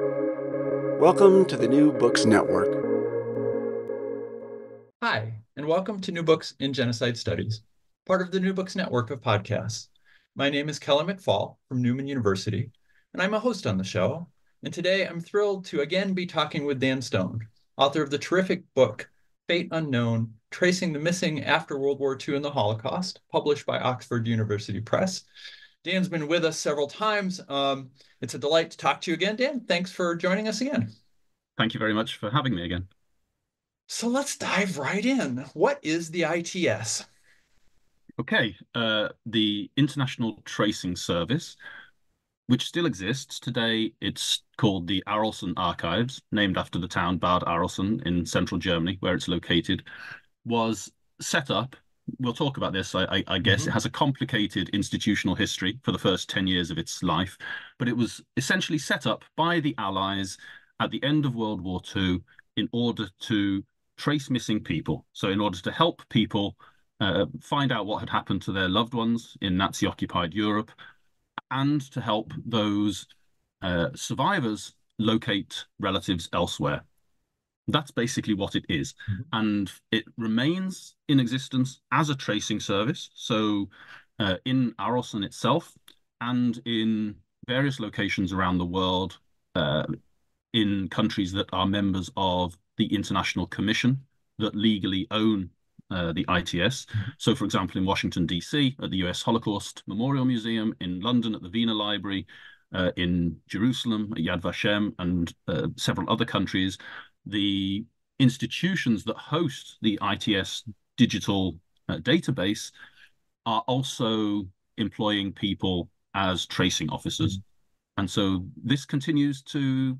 Welcome to the New Books Network. Hi, and welcome to New Books in Genocide Studies, part of the New Books Network of podcasts. My name is Kelly McFall from Newman University, and I'm a host on the show. And today I'm thrilled to again be talking with Dan Stone, author of the terrific book, Fate Unknown, Tracing the Missing After World War II and the Holocaust, published by Oxford University Press. Dan's been with us several times. It's a delight to talk to you again, Dan. Thanks for joining us again. Thank you very much for having me again. So let's dive right in. What is the ITS? Okay, the International Tracing Service, which still exists today, it's called the Arolsen Archives, named after the town Bad Arolsen in central Germany, where it's located, was set up. We'll talk about this. I guess it has a complicated institutional history for the first 10 years of its life, but it was essentially set up by the Allies at the end of World War II in order to trace missing people. So in order to help people find out what had happened to their loved ones in Nazi-occupied Europe, and to help those survivors locate relatives elsewhere. That's basically what it is. And it remains in existence as a tracing service. So in Arolsen itself and in various locations around the world, in countries that are members of the International Commission that legally own the ITS. So, for example, in Washington, D.C., at the US Holocaust Memorial Museum, in London at the Wiener Library, in Jerusalem at Yad Vashem, and several other countries, the institutions that host the ITS digital database are also employing people as tracing officers. And so this continues to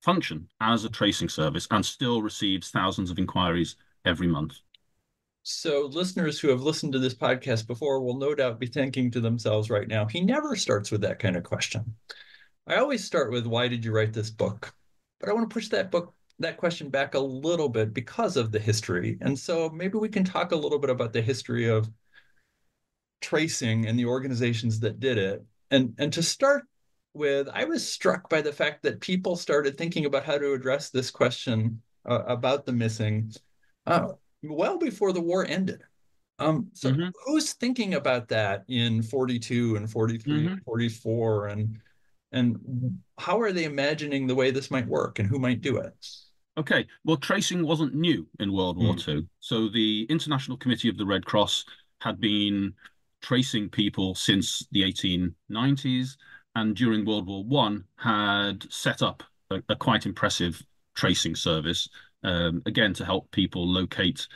function as a tracing service and still receives thousands of inquiries every month. So, listeners who have listened to this podcast before will no doubt be thinking to themselves right now, he never starts with that kind of question. I always start with, why did you write this book? But I want to push that question back a little bit because of the history. And so maybe we can talk a little bit about the history of tracing and the organizations that did it. And to start with, I was struck by the fact that people started thinking about how to address this question about the missing uh, well before the war ended. So Mm-hmm. who's thinking about that in 42 and 43 Mm-hmm. and 44 and how are they imagining the way this might work and who might do it? Okay, well, tracing wasn't new in World War II. So the International Committee of the Red Cross had been tracing people since the 1890s, and during World War One had set up a quite impressive tracing service, again, to help people locate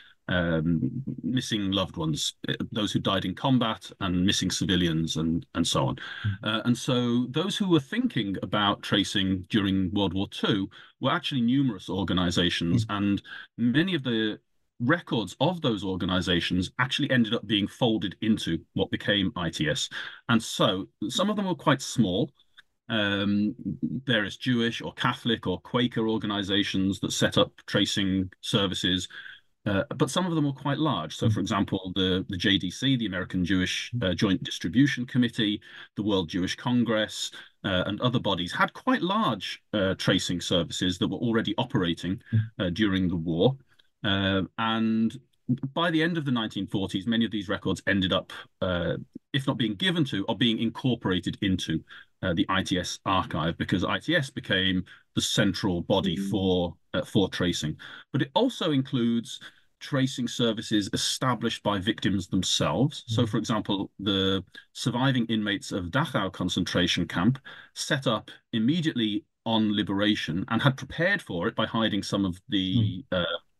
missing loved ones, those who died in combat and missing civilians and so on. And so those who were thinking about tracing during World War II were actually numerous organizations, and many of the records of those organizations actually ended up being folded into what became ITS. And so some of them were quite small, various Jewish or Catholic or Quaker organizations that set up tracing services. But some of them were quite large. So, for example, the JDC, the American Jewish Joint Distribution Committee, the World Jewish Congress, and other bodies had quite large tracing services that were already operating during the war. And by the end of the 1940s, many of these records ended up, if not being given to, or being incorporated into the ITS archive, because ITS became the central body for tracing. But it also includes tracing services established by victims themselves. So, for example, the surviving inmates of Dachau concentration camp set up immediately on liberation and had prepared for it by hiding some of the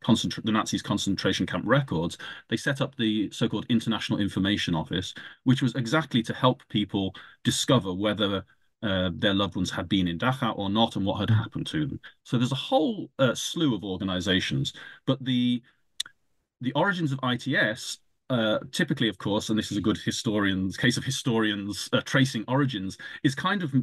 the Nazis' concentration camp records. They set up the so-called International Information Office, which was exactly to help people discover whether their loved ones had been in Dachau or not and what had happened to them. So there's a whole slew of organizations, but the origins of ITS typically, of course, and this is a good case of historians tracing origins, is kind of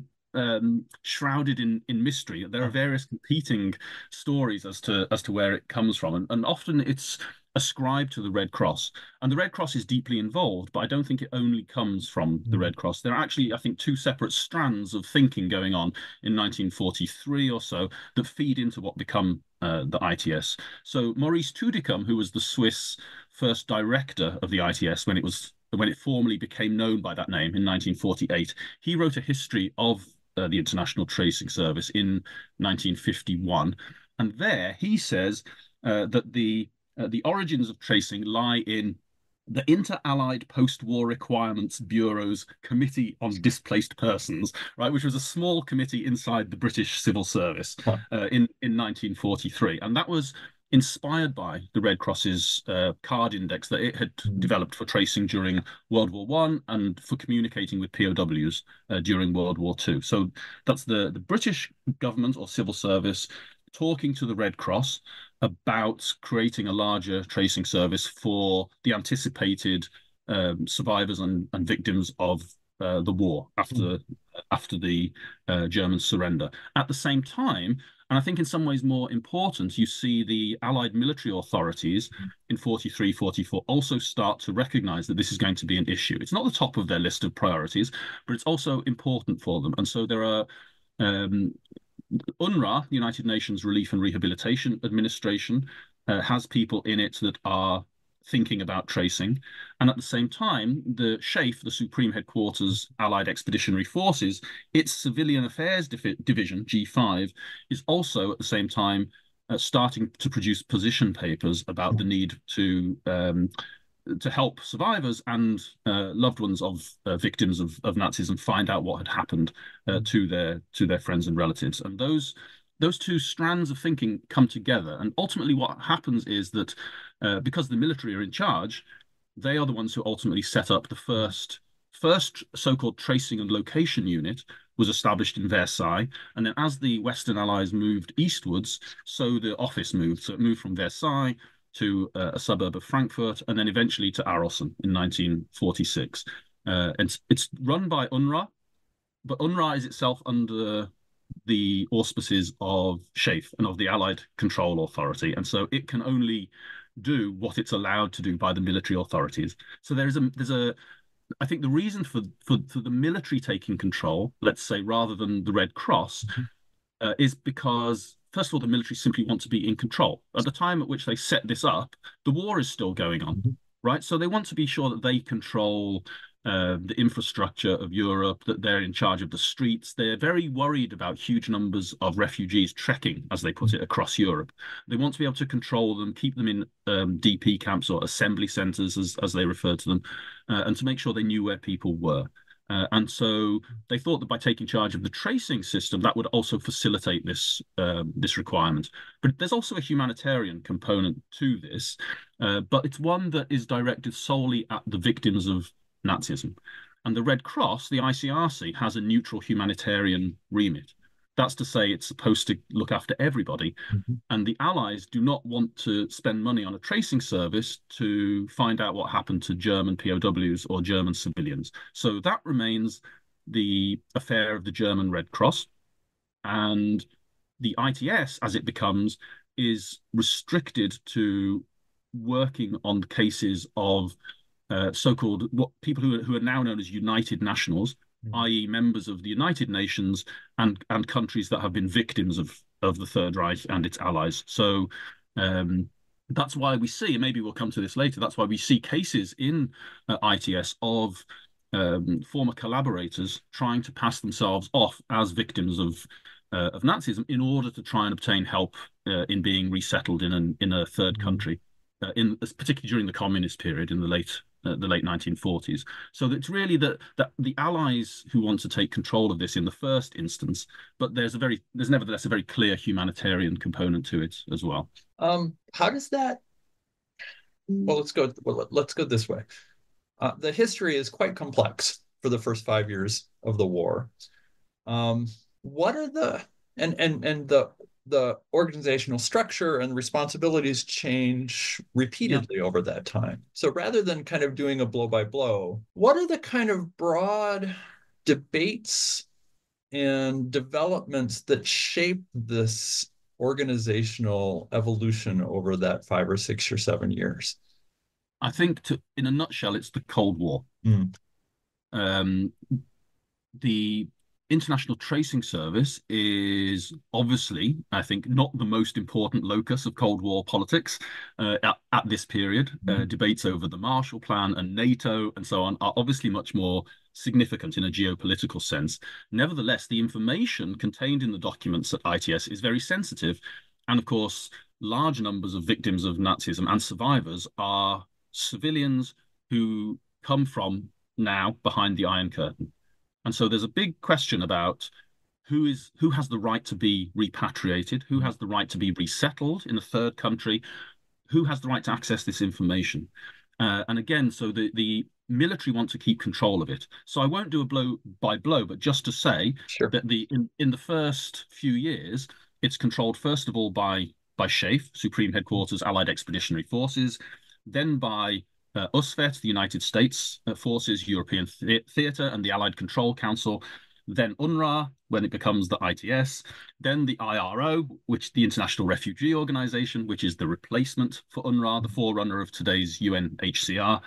shrouded in mystery. There are various competing stories as to where it comes from, and often it's ascribe to the Red Cross. And the Red Cross is deeply involved, but I don't think it only comes from the Red Cross. There are actually, I think, two separate strands of thinking going on in 1943 or so that feed into what become the ITS. So Maurice Tudicum, who was the Swiss first director of the ITS when it formally became known by that name in 1948, he wrote a history of the International Tracing Service in 1951. And there he says that the origins of tracing lie in the Inter-Allied Post-War Requirements Bureau's Committee on Displaced Persons, right, which was a small committee inside the British Civil Service in 1943. And that was inspired by the Red Cross's card index that it had developed for tracing during World War I and for communicating with POWs during World War II. So that's the British government or civil service talking to the Red Cross about creating a larger tracing service for the anticipated survivors and victims of the war after the German surrender. At the same time, and I think in some ways more important, you see the Allied military authorities in 43, 44 also start to recognize that this is going to be an issue. It's not the top of their list of priorities, but it's also important for them. And so there are UNRWA, the United Nations Relief and Rehabilitation Administration, has people in it that are thinking about tracing. And at the same time, the SHAEF, the Supreme Headquarters Allied Expeditionary Forces, its Civilian Affairs Division, G5, is also at the same time starting to produce position papers about the need to help survivors and loved ones of victims of Nazism find out what had happened to their friends and relatives. And those two strands of thinking come together. And ultimately what happens is that because the military are in charge, they are the ones who ultimately set up the first so-called tracing and location unit was established in Versailles. And then as the Western Allies moved eastwards, so the office moved. So it moved from Versailles to a suburb of Frankfurt, and then eventually to Arleston in 1946. And it's run by UNRWA, but UNRWA is itself under the auspices of SHAEF and of the Allied Control Authority, and so it can only do what it's allowed to do by the military authorities. So there's a I think the reason for the military taking control, let's say, rather than the Red Cross, is because, first of all, the military simply want to be in control. At the time at which they set this up, the war is still going on, right? So they want to be sure that they control the infrastructure of Europe, that they're in charge of the streets. They're very worried about huge numbers of refugees trekking, as they put it, across Europe. They want to be able to control them, keep them in DP camps or assembly centres, as they refer to them, and to make sure they knew where people were. And so they thought that by taking charge of the tracing system, that would also facilitate this requirement. But there's also a humanitarian component to this, but it's one that is directed solely at the victims of Nazism. And the Red Cross, the ICRC, has a neutral humanitarian remit. That's to say it's supposed to look after everybody. And the Allies do not want to spend money on a tracing service to find out what happened to German POWs or German civilians. So that remains the affair of the German Red Cross. And the ITS, as it becomes, is restricted to working on cases of so-called people who are now known as United Nationals, i.e. members of the United Nations and countries that have been victims of the Third Reich and its allies. So that's why we see, and maybe we'll come to this later, that's why we see cases in ITS of former collaborators trying to pass themselves off as victims of Nazism in order to try and obtain help in being resettled in a third country, particularly during the communist period in the late 1940s. So it's really that the Allies who want to take control of this in the first instance, but there's nevertheless a very clear humanitarian component to it as well. How does that? Well, let's go this way. The history is quite complex for the first 5 years of the war. What are the organizational structure and responsibilities change repeatedly over that time. So rather than kind of doing a blow by blow, what are the kind of broad debates and developments that shape this organizational evolution over that 5 or 6 or 7 years? I think, in a nutshell, it's the Cold War. Um, the International Tracing Service is obviously, I think, not the most important locus of Cold War politics at this period. Debates over the Marshall Plan and NATO and so on are obviously much more significant in a geopolitical sense. Nevertheless, the information contained in the documents at ITS is very sensitive. And of course, large numbers of victims of Nazism and survivors are civilians who come from now behind the Iron Curtain. And so there's a big question about who has the right to be repatriated, who has the right to be resettled in a third country, who has the right to access this information. And again, so the military want to keep control of it. So I won't do a blow by blow, but just to say that in the first few years, it's controlled first of all by SHAEF, Supreme Headquarters Allied Expeditionary Forces, then by USVET, the United States Forces, European Theatre, and the Allied Control Council, then UNRWA, when it becomes the ITS, then the IRO, which the International Refugee Organization, which is the replacement for UNRWA, the forerunner of today's UNHCR.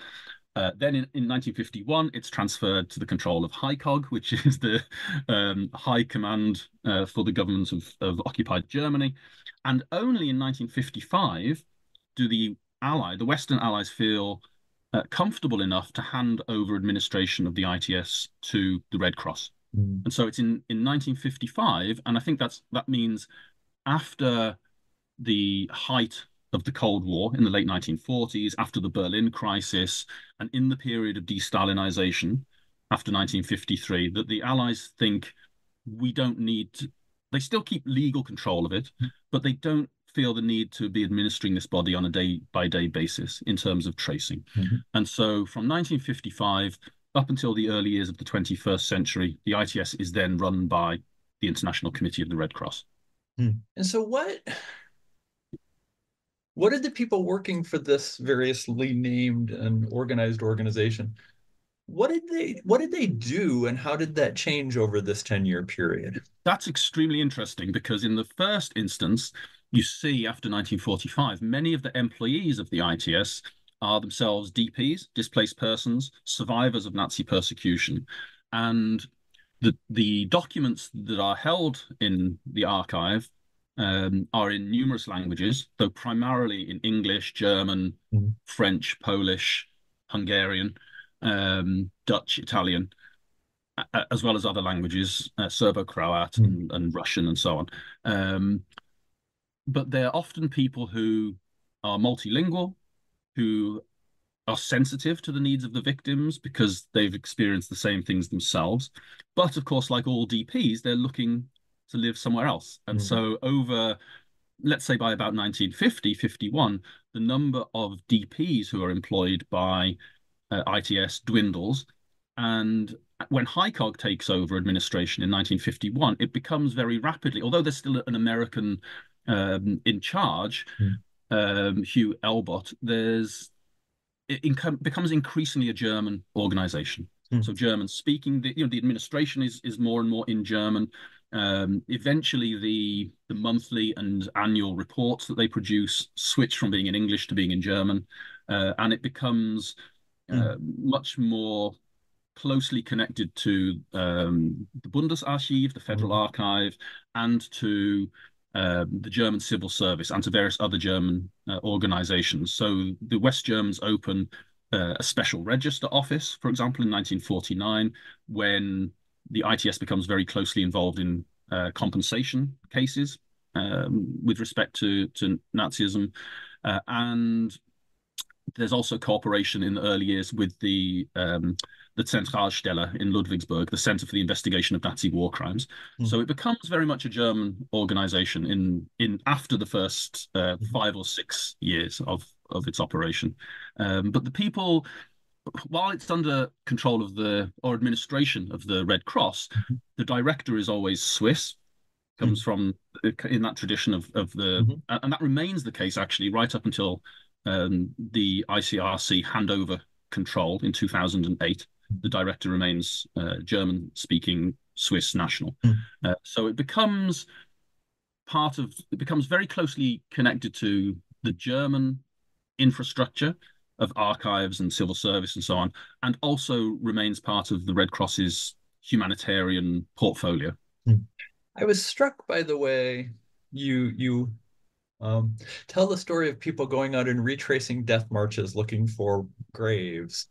Then in 1951, it's transferred to the control of HICOG, which is the High Command for the government of occupied Germany. And only in 1955 do the Western Allies feel comfortable enough to hand over administration of the ITS to the Red Cross. And so it's in 1955, and I think that means after the height of the Cold War in the late 1940s, after the Berlin crisis, and in the period of de-Stalinization after 1953, that the Allies think we don't need to, they still keep legal control of it, but they don't feel the need to be administering this body on a day-by-day basis in terms of tracing. And so from 1955 up until the early years of the 21st century, the ITS is then run by the International Committee of the Red Cross. And so what did the people working for this variously named and organized organization, what did they do, and how did that change over this 10-year period? That's extremely interesting, because in the first instance, you see after 1945, many of the employees of the ITS are themselves DPs, displaced persons, survivors of Nazi persecution. And the documents that are held in the archive are in numerous languages, though primarily in English, German, French, Polish, Hungarian, Dutch, Italian, as well as other languages, Serbo-Croat and Russian and so on. But they're often people who are multilingual, who are sensitive to the needs of the victims because they've experienced the same things themselves. But of course, like all DPs, they're looking to live somewhere else. And so over, let's say by about 1950, 51, the number of DPs who are employed by ITS dwindles. And when HICOG takes over administration in 1951, it becomes very rapidly, although there's still an American in charge, Hugh Elbott, it becomes increasingly a German organization. So German speaking, the administration is more and more in German. Eventually, the monthly and annual reports that they produce switch from being in English to being in German, and it becomes much more closely connected to the Bundesarchiv, the Federal Archive, and to the German Civil Service and to various other German organizations. So the West Germans open a special register office, for example, in 1949, when the ITS becomes very closely involved in compensation cases with respect to Nazism. And there's also cooperation in the early years with the Zentralstelle in Ludwigsburg, the Center for the Investigation of Nazi War Crimes. So it becomes very much a German organization in after the first 5 or 6 years of its operation. But the people, while it's under control of or administration of the Red Cross, the director is always Swiss, comes from in that tradition of the, and that remains the case actually right up until the ICRC hand over control in 2008. The director remains German-speaking Swiss national. So it becomes it becomes very closely connected to the German infrastructure of archives and civil service and so on, and also remains part of the Red Cross's humanitarian portfolio. I was struck by the way you tell the story of people going out and retracing death marches looking for graves.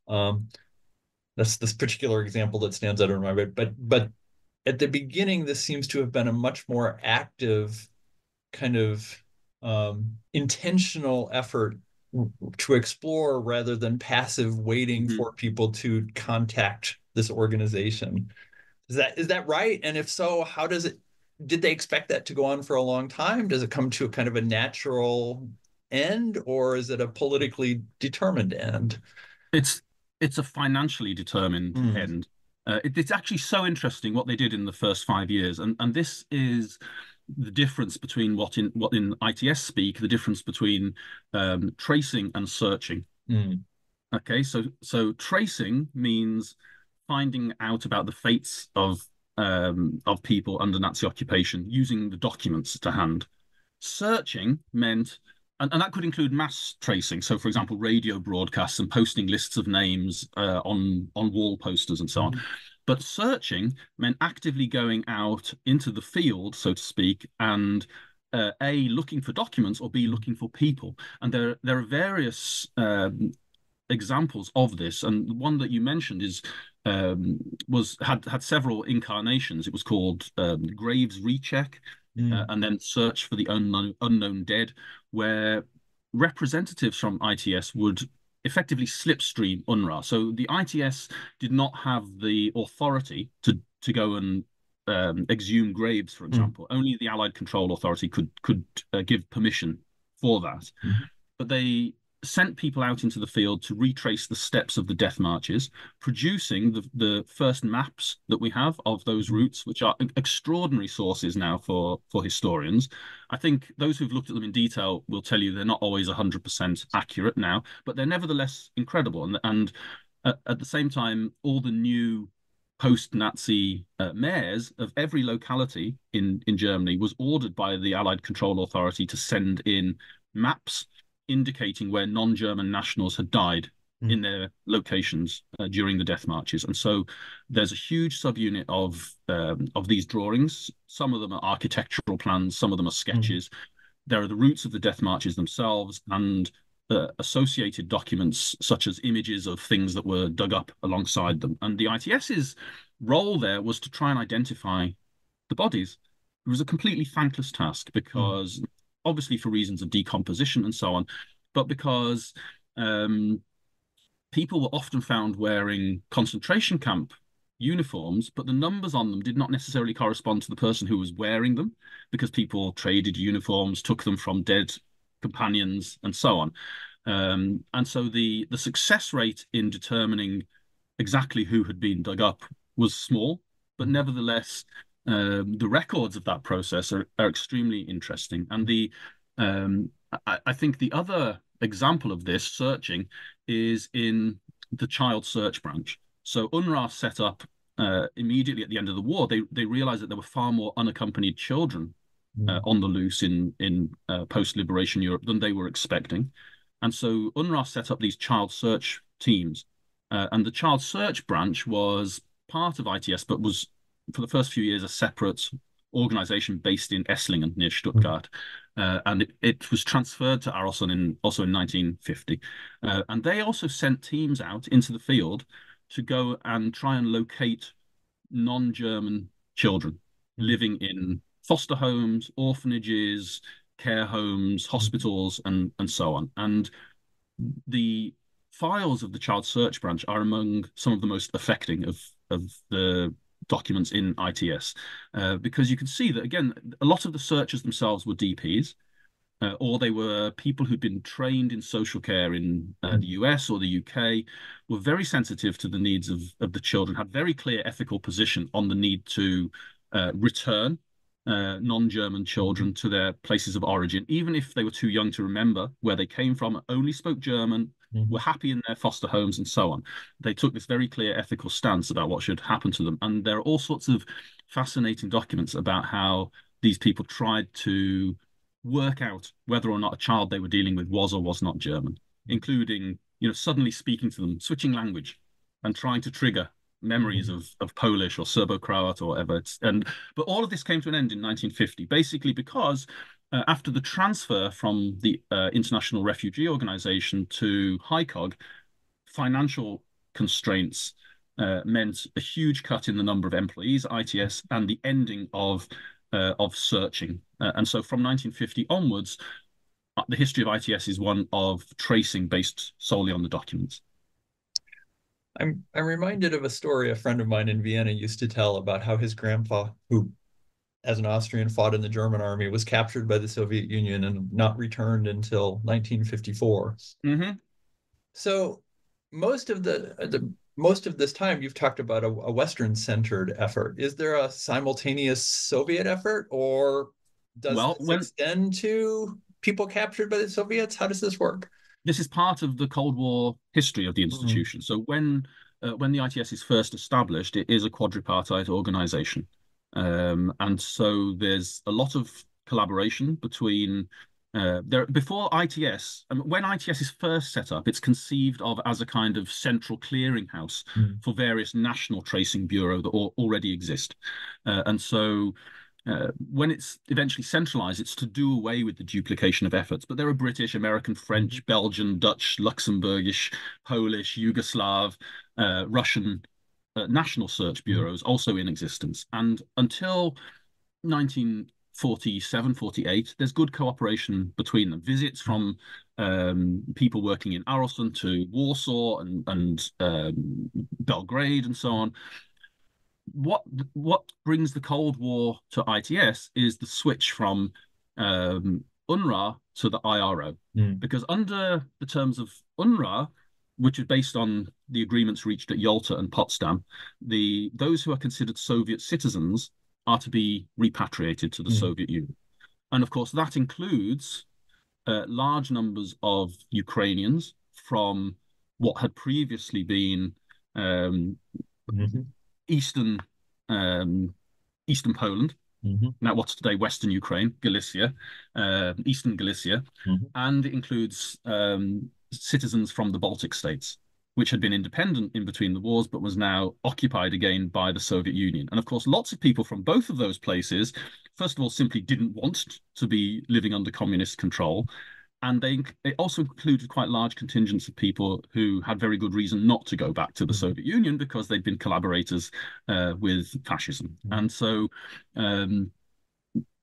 That's this particular example that stands out in my mind. But at the beginning, this seems to have been a much more active kind of intentional effort to explore rather than passive waiting for people to contact this organization. Is that right? And if so, how does it, did they expect that to go on for a long time? Does it come to a kind of a natural end, or is it a politically determined end? It's a financially determined end. It's actually so interesting what they did in the first 5 years, and this is the difference between what in ITS speak, the difference between tracing and searching. Okay, so tracing means finding out about the fates of people under Nazi occupation using the documents to hand. Searching meant, and that could include mass tracing. So, for example, radio broadcasts and posting lists of names on wall posters and so on. But searching meant actively going out into the field, so to speak, and A, looking for documents, or B, looking for people. And there are various examples of this, and the one that you mentioned is had several incarnations. It was called Graves Recheck, and then Search for the Unknown Dead, where representatives from ITS would effectively slipstream UNRWA. So the ITS did not have the authority to go and exhume graves, for example. Only the Allied Control Authority could give permission for that. But they sent people out into the field to retrace the steps of the death marches, producing the first maps that we have of those routes, which are extraordinary sources now for historians. I think those who've looked at them in detail will tell you they're not always 100% accurate now, but they're nevertheless incredible. And at the same time, all the new post-Nazi mayors of every locality in Germany was ordered by the Allied Control Authority to send in maps indicating where non-German nationals had died in their locations during the death marches. And so there's a huge subunit of these drawings. Some of them are architectural plans, some of them are sketches. There are the routes of the death marches themselves and associated documents such as images of things that were dug up alongside them. And the ITS's role there was to try and identify the bodies. It was a completely thankless task because obviously for reasons of decomposition and so on, but because people were often found wearing concentration camp uniforms, but the numbers on them did not necessarily correspond to the person who was wearing them, because people traded uniforms, took them from dead companions, and so on. And so the success rate in determining exactly who had been dug up was small, but nevertheless, the records of that process are extremely interesting. And I think the other example of this searching is in the child search branch. So UNRWA set up immediately at the end of the war. They realized that there were far more unaccompanied children on the loose in post-liberation Europe than they were expecting. And so UNRWA set up these child search teams. And the child search branch was part of ITS, but was for the first few years a separate organization based in Esslingen near Stuttgart. And it was transferred to Arolsen also in 1950. And they also sent teams out into the field to go and try and locate non-German children living in foster homes, orphanages, care homes, hospitals, and so on. And the files of the child search branch are among some of the most affecting of the documents in ITS, because you can see that, again, a lot of the searchers themselves were DPs, or they were people who'd been trained in social care in the US or the UK, were very sensitive to the needs of the children, had very clear ethical position on the need to return non-German children to their places of origin, even if they were too young to remember where they came from, only spoke German, were happy in their foster homes and so on. They took this very clear ethical stance about what should happen to them. And there are all sorts of fascinating documents about how these people tried to work out whether or not a child they were dealing with was or was not German, including, suddenly speaking to them, switching language and trying to trigger memories of Polish or Serbo-Croat or whatever. But all of this came to an end in 1950, basically because after the transfer from the International Refugee Organization to HICOG, financial constraints meant a huge cut in the number of employees at ITS and the ending of searching. And so from 1950 onwards, the history of ITS is one of tracing based solely on the documents. I'm reminded of a story a friend of mine in Vienna used to tell about how his grandpa, who as an Austrian fought in the German army, was captured by the Soviet Union and not returned until 1954. Mm-hmm. So most of this time you've talked about a Western-centered effort. Is there a simultaneous Soviet effort, or does this extend to people captured by the Soviets? How does this work? This is part of the Cold War history of the institution. So when the ITS is first established, it is a quadripartite organization. And so there's a lot of collaboration between before ITS. When ITS is first set up, it's conceived of as a kind of central clearinghouse for various national tracing bureaux that already exist. And so when it's eventually centralized, it's to do away with the duplication of efforts. But there are British, American, French, Belgian, Dutch, Luxembourgish, Polish, Yugoslav, Russian national search bureaus also in existence. And until 1947, 48, there's good cooperation between them. Visits from people working in Arleston to Warsaw and Belgrade and so on. What brings the Cold War to ITS is the switch from UNRWA to the IRO, because under the terms of UNRWA, which is based on the agreements reached at Yalta and Potsdam, those who are considered Soviet citizens are to be repatriated to the Soviet Union, and of course that includes large numbers of Ukrainians from what had previously been Eastern Poland, now what's today Western Ukraine, Galicia, Eastern Galicia, and it includes citizens from the Baltic states, which had been independent in between the wars, but was now occupied again by the Soviet Union. And of course, lots of people from both of those places, first of all, simply didn't want to be living under communist control. And it also included quite large contingents of people who had very good reason not to go back to the Soviet Union because they'd been collaborators with fascism. And so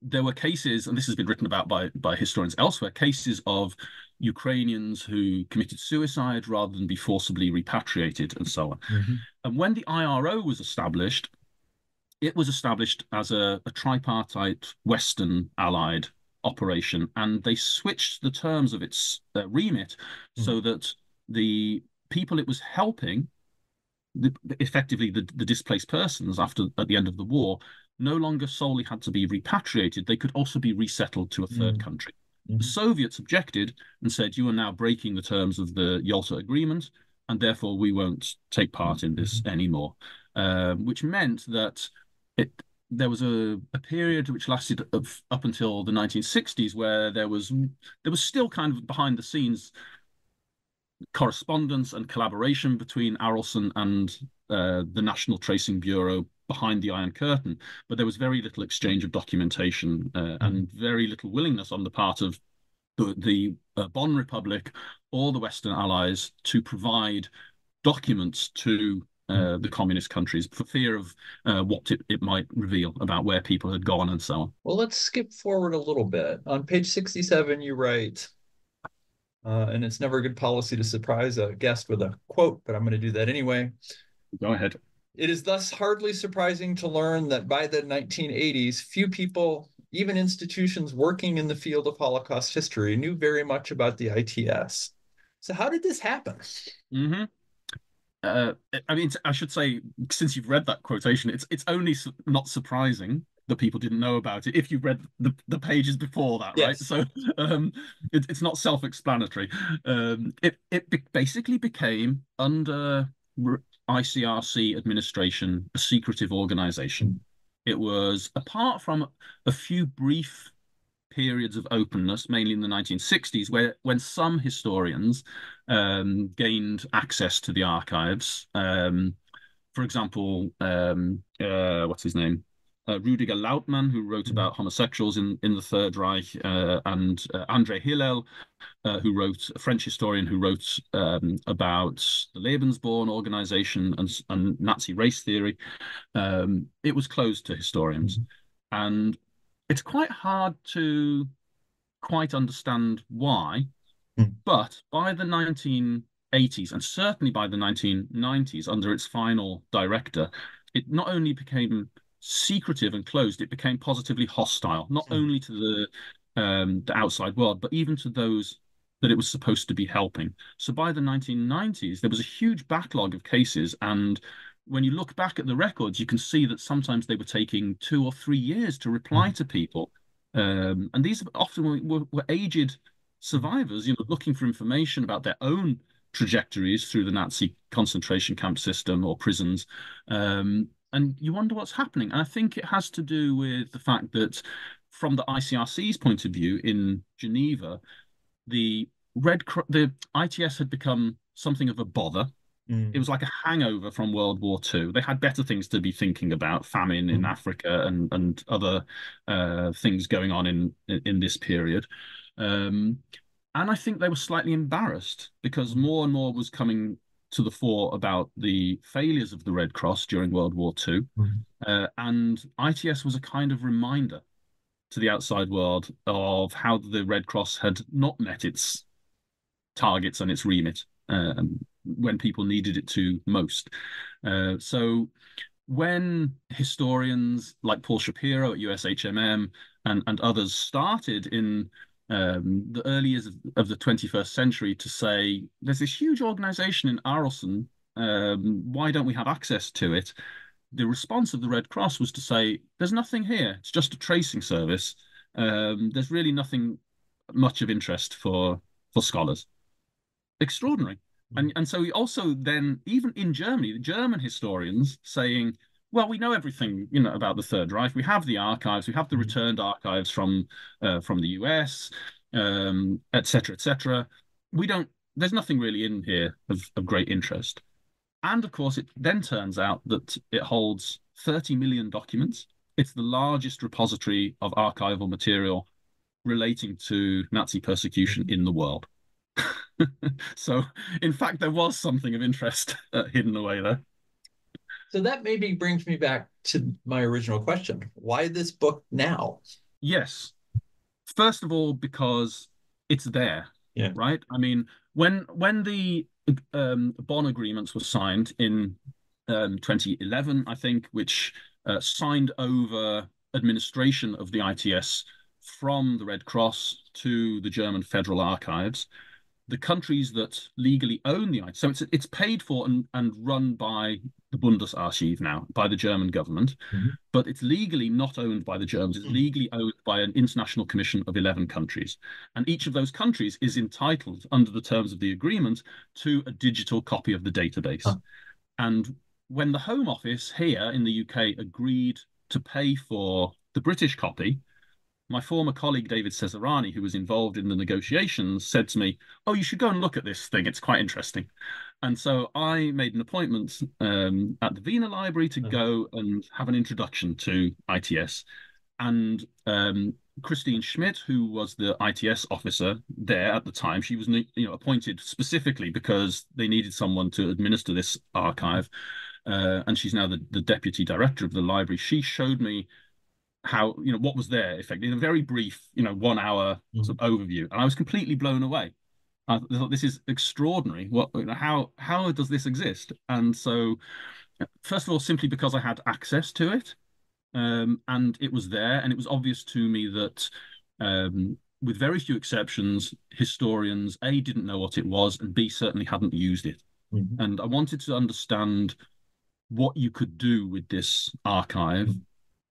there were cases, and this has been written about by historians elsewhere, cases of Ukrainians who committed suicide rather than be forcibly repatriated and so on. And when the IRO was established, it was established as a tripartite Western allied operation, and they switched the terms of its remit so that the people it was helping, effectively the displaced persons at the end of the war, no longer solely had to be repatriated, they could also be resettled to a third country. The Soviets objected and said, you are now breaking the terms of the Yalta Agreement, and therefore we won't take part in this anymore, which meant that there was a period which lasted up until the 1960s where there was still kind of behind the scenes correspondence and collaboration between Arleston and the National Tracing Bureau behind the Iron Curtain, but there was very little exchange of documentation and very little willingness on the part of the Bonn Republic or the Western Allies to provide documents to the communist countries for fear of what it might reveal about where people had gone and so on. Well, let's skip forward a little bit. On page 67, you write, and it's never a good policy to surprise a guest with a quote, but I'm going to do that anyway. Go ahead. It is thus hardly surprising to learn that by the 1980s, few people, even institutions working in the field of Holocaust history, knew very much about the ITS. So how did this happen? I mean, I should say, since you've read that quotation, it's only not surprising that people didn't know about it if you read the pages before that, right? Yes. So it's not self-explanatory. It basically became, under ICRC administration, a secretive organization. It was, apart from a few brief periods of openness, mainly in the 1960s, when some historians gained access to the archives. For example, what's his name? Rudiger Lautmann, who wrote about homosexuals in the Third Reich, and André Hillel, a French historian who wrote about the Lebensborn organization and Nazi race theory. It was closed to historians. And it's quite hard to quite understand why, but by the 1980s, and certainly by the 1990s, under its final director, it not only became secretive and closed, it became positively hostile, not only to the outside world, but even to those that it was supposed to be helping. So by the 1990s, there was a huge backlog of cases, and when you look back at the records, you can see that sometimes they were taking 2 or 3 years to reply to people. And these often were aged survivors, looking for information about their own trajectories through the Nazi concentration camp system or prisons. And you wonder what's happening. And I think it has to do with the fact that from the ICRC's point of view in Geneva, the ITS had become something of a bother. It was like a hangover from World War II. They had better things to be thinking about, famine in Africa and other things going on in this period. And I think they were slightly embarrassed because more and more was coming to the fore about the failures of the Red Cross during World War II. And ITS was a kind of reminder to the outside world of how the Red Cross had not met its targets and its remit when people needed it to most. So when historians like Paul Shapiro at USHMM and others started in the early years of the 21st century to say, there's this huge organization in Arleston, why don't we have access to it? The response of the Red Cross was to say, there's nothing here. It's just a tracing service. There's really nothing much of interest for scholars. Extraordinary. And so we also then, even in Germany, the German historians saying, well, we know everything, about the Third Reich. We have the archives. We have the returned archives from the US, et cetera, et cetera. There's nothing really in here of great interest. And of course, it then turns out that it holds 30 million documents. It's the largest repository of archival material relating to Nazi persecution in the world. So, in fact, there was something of interest hidden away there. So that maybe brings me back to my original question. Why this book now? Yes. First of all, because it's there, right? I mean, when the Bonn agreements were signed in 2011, I think, which signed over administration of the ITS from the Red Cross to the German Federal Archives, the countries that legally own the ITS, so it's paid for and run by the Bundesarchiv now, by the German government, but it's legally not owned by the Germans. It's legally owned by an international commission of 11 countries. And each of those countries is entitled, under the terms of the agreement, to a digital copy of the database. And when the Home Office here in the UK agreed to pay for the British copy, my former colleague, David Cesarani, who was involved in the negotiations, said to me, oh, you should go and look at this thing. It's quite interesting. And so I made an appointment at the Wiener Library to go and have an introduction to ITS. And Christine Schmidt, who was the ITS officer there at the time, she was appointed specifically because they needed someone to administer this archive. And she's now the deputy director of the library. She showed me how, what was there, effectively, in a very brief, 1 hour sort of overview. And I was completely blown away. I thought, this is extraordinary. How does this exist? And so, first of all, simply because I had access to it, and it was there, and it was obvious to me that, with very few exceptions, historians, A, didn't know what it was, and B, certainly hadn't used it. And I wanted to understand what you could do with this archive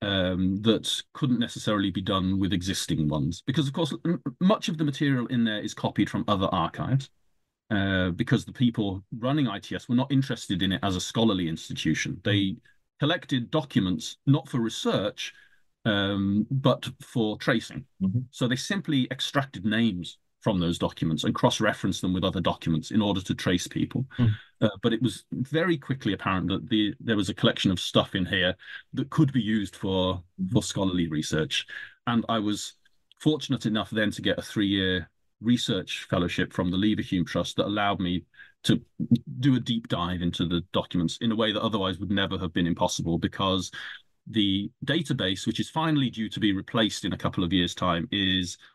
that couldn't necessarily be done with existing ones. Because, of course, much of the material in there is copied from other archives, because the people running ITS were not interested in it as a scholarly institution. They collected documents not for research, but for tracing. So they simply extracted names from those documents and cross-referenced them with other documents in order to trace people. But it was very quickly apparent that there was a collection of stuff in here that could be used for scholarly research. And I was fortunate enough then to get a 3-year research fellowship from the Leverhulme Trust that allowed me to do a deep dive into the documents in a way that otherwise would never have been impossible, because the database, which is finally due to be replaced in a couple of years' time,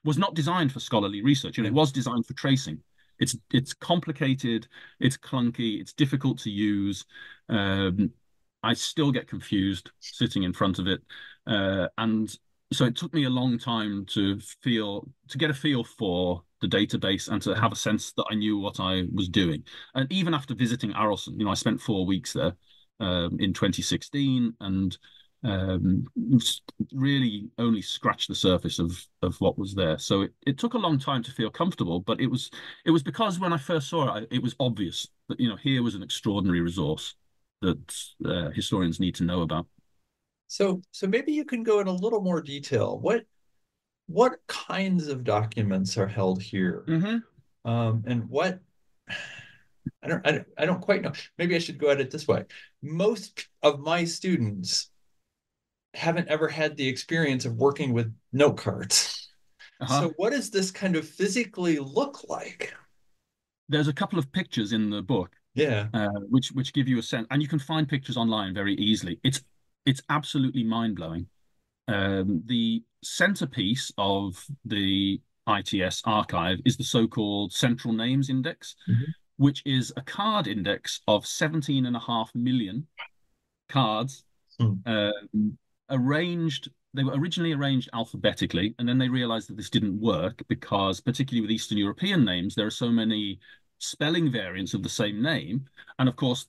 was not designed for scholarly research, and it was designed for tracing. It's complicated, it's clunky, it's difficult to use. I still get confused sitting in front of it, and so it took me a long time to get a feel for the database and to have a sense that I knew what I was doing. And even after visiting Arleston, I spent 4 weeks there in 2016, and really only scratched the surface of what was there. So it took a long time to feel comfortable, but it was because when I first saw it, it was obvious that here was an extraordinary resource that historians need to know about. So maybe you can go in a little more detail. What kinds of documents are held here, and what? I don't quite know. Maybe I should go at it this way. Most of my students haven't ever had the experience of working with note cards. So what does this kind of physically look like? There's a couple of pictures in the book, which give you a sense, and you can find pictures online very easily. It's absolutely mind-blowing. The centerpiece of the ITS archive is the so-called Central Names Index, which is a card index of 17.5 million cards arranged. They were originally arranged alphabetically, and then they realized that this didn't work because, particularly with Eastern European names, there are so many spelling variants of the same name. And of course,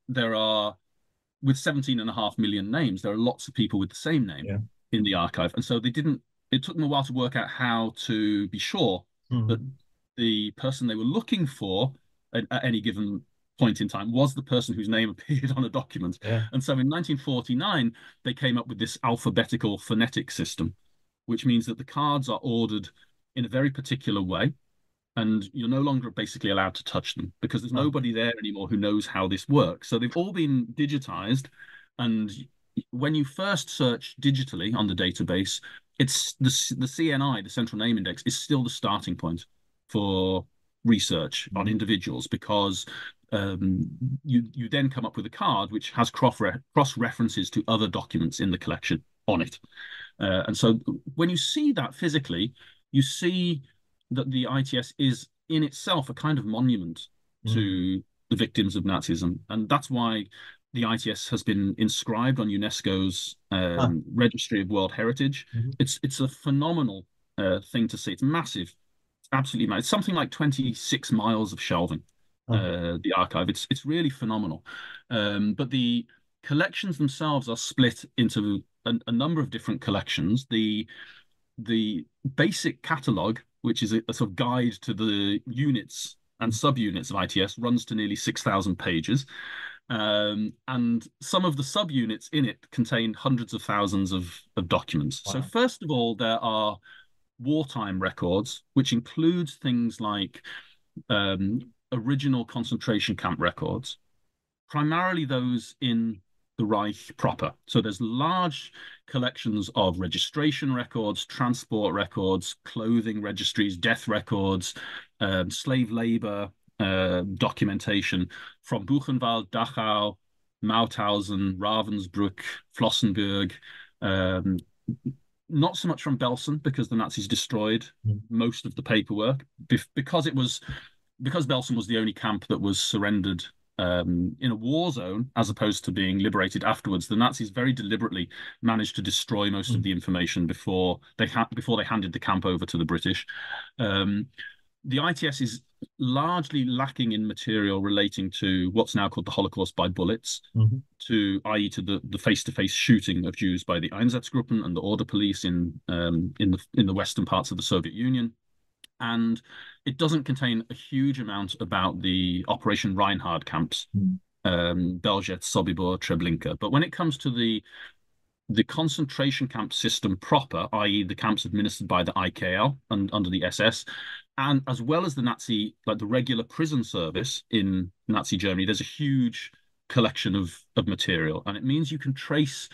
with 17.5 million names, there are lots of people with the same name in the archive. And so it took them a while to work out how to be sure that the person they were looking for at any given point in time was the person whose name appeared on a document. And so in 1949, they came up with this alphabetical phonetic system, which means that the cards are ordered in a very particular way, and you're no longer basically allowed to touch them because there's nobody there anymore who knows how this works. So they've all been digitized, and when you first search digitally on the database, it's the CNI, the Central Name Index, is still the starting point for research on individuals, because you then come up with a card which has cross references to other documents in the collection on it. And so when you see that physically, you see that the ITS is in itself a kind of monument to the victims of Nazism. And that's why the ITS has been inscribed on UNESCO's Registry of World Heritage. It's a phenomenal thing to see. It's massive. It's absolutely massive. It's something like 26 miles of shelving, the archive. It's really phenomenal. But the collections themselves are split into a number of different collections. The basic catalogue, which is a sort of guide to the units and subunits of ITS, runs to nearly 6,000 pages. And some of the subunits in it contain hundreds of thousands of documents. Wow. So first of all, there are wartime records, which includes things like original concentration camp records, primarily those in the Reich proper. So there's large collections of registration records, transport records, clothing registries, death records, slave labor documentation from Buchenwald, Dachau, Mauthausen, Ravensbrück, Flossenbürg. Not so much from Belsen, because the Nazis destroyed most of the paperwork, because Belsen was the only camp that was surrendered in a war zone, as opposed to being liberated afterwards. The Nazis very deliberately managed to destroy most of the information before they handed the camp over to the British. The ITS is largely lacking in material relating to what's now called the Holocaust by bullets, i.e. to the face-to-face shooting of Jews by the Einsatzgruppen and the order police in the western parts of the Soviet Union. And it doesn't contain a huge amount about the Operation Reinhard camps, Belzec, Sobibor, Treblinka. But when it comes to the concentration camp system proper, i.e. the camps administered by the IKL and under the SS, and as well as the Nazi, like the regular prison service in Nazi Germany, there's a huge collection of material. And it means you can trace,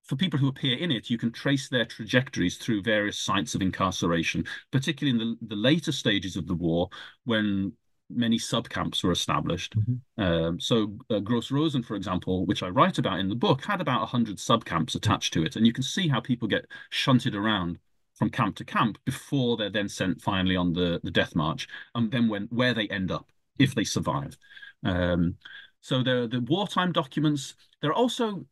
for people who appear in it, you can trace their trajectories through various sites of incarceration, particularly in the later stages of the war when many subcamps were established. Gross Rosen, for example, which I write about in the book, had about 100 subcamps attached to it. And you can see how people get shunted around from camp to camp before they're then sent finally on the death march, and then where they end up, if they survive. So the wartime documents, there are also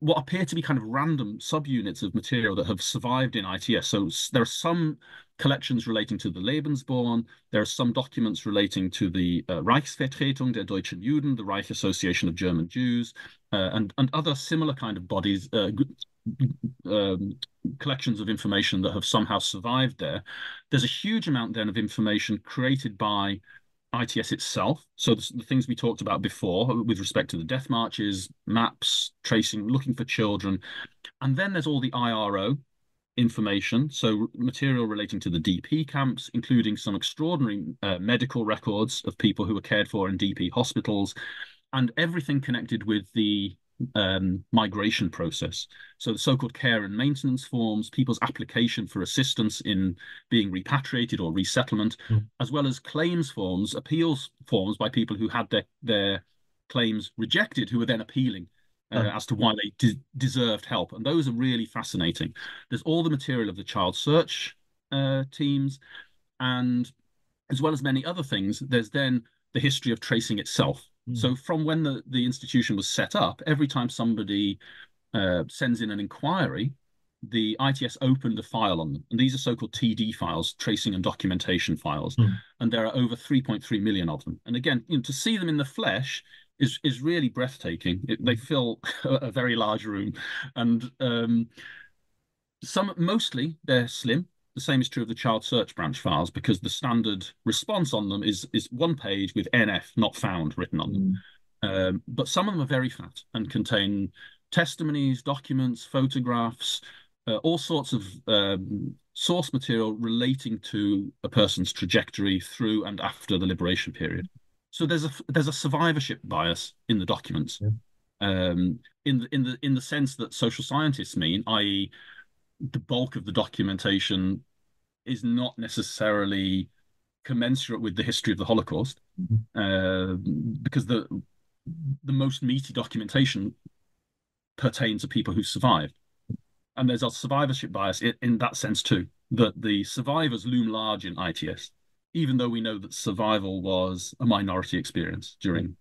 what appear to be kind of random subunits of material that have survived in ITS. So there are some collections relating to the Lebensborn. There are some documents relating to the Reichsvertretung der Deutschen Juden, the Reich Association of German Jews, and other similar kind of bodies, collections of information that have somehow survived there. There's a huge amount then of information created by ITS itself. So the things we talked about before with respect to the death marches, maps, tracing, looking for children. And then there's all the IRO information, so material relating to the DP camps, including some extraordinary medical records of people who were cared for in DP hospitals, and everything connected with the migration process. So the so-called care and maintenance forms, people's application for assistance in being repatriated or resettlement, as well as claims forms, appeals forms by people who had their claims rejected, who were then appealing as to why they deserved help. And those are really fascinating. There's all the material of the child search teams, and as well as many other things, there's then the history of tracing itself. So from when the institution was set up, every time somebody sends in an inquiry, the ITS opened a file on them. And these are so-called TD files, tracing and documentation files. And there are over 3.3 million of them. And again, to see them in the flesh is really breathtaking. They fill a very large room. And mostly they're slim. The same is true of the child search branch files, because the standard response on them is one page with NF, not found, written on them. But some of them are very fat and contain testimonies, documents, photographs, all sorts of source material relating to a person's trajectory through and after the liberation period. So there's a survivorship bias in the documents, in the sense that social scientists mean, i.e., the bulk of the documentation is not necessarily commensurate with the history of the Holocaust, because the most meaty documentation pertains to people who survived. And there's a survivorship bias in that sense too, that the survivors loom large in ITS, even though we know that survival was a minority experience during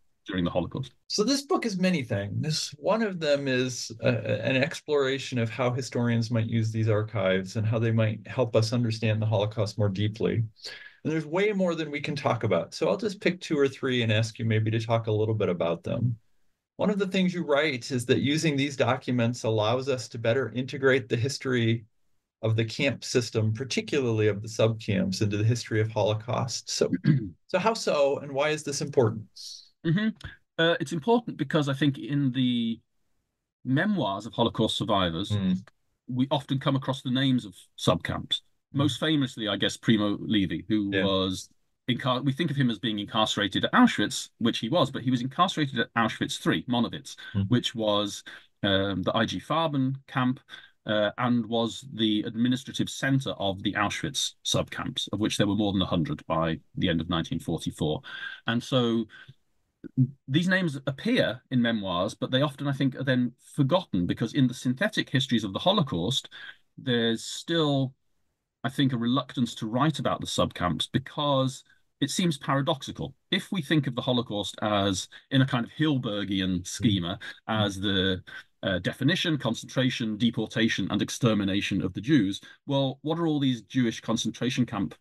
the Holocaust. So this book is many things. One of them is an exploration of how historians might use these archives and how they might help us understand the Holocaust more deeply. And there's way more than we can talk about. So I'll just pick 2 or 3 and ask you maybe to talk a little bit about them. One of the things you write is that using these documents allows us to better integrate the history of the camp system, particularly of the subcamps, into the history of Holocaust. So how so, and why is this important? It's important because I think in the memoirs of Holocaust survivors, we often come across the names of subcamps. Most famously, I guess, Primo Levi, who was we think of him as being incarcerated at Auschwitz, which he was, but he was incarcerated at Auschwitz III, Monowitz, which was the IG Farben camp, and was the administrative center of the Auschwitz subcamps, of which there were more than 100 by the end of 1944. And so these names appear in memoirs, but they often, I think, are then forgotten, because in the synthetic histories of the Holocaust, there's still, I think, a reluctance to write about the subcamps, because it seems paradoxical. If we think of the Holocaust as, in a kind of Hilbergian schema, as the definition, concentration, deportation, and extermination of the Jews, well, what are all these Jewish concentration camp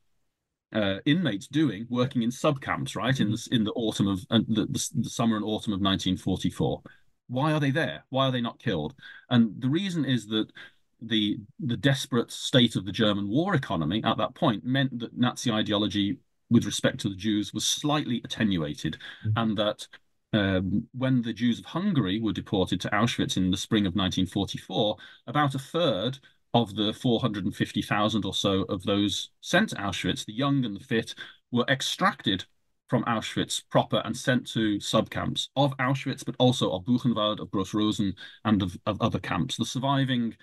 inmates doing, working in subcamps, right, in the autumn of the summer and autumn of 1944? Why are they there? Why are they not killed? And the reason is that the desperate state of the German war economy at that point meant that Nazi ideology with respect to the Jews was slightly attenuated, and that when the Jews of Hungary were deported to Auschwitz in the spring of 1944, about a third of the 450,000 or so of those sent to Auschwitz, the young and the fit, were extracted from Auschwitz proper and sent to subcamps of Auschwitz, but also of Buchenwald, of Gross Rosen, and of other camps. The surviving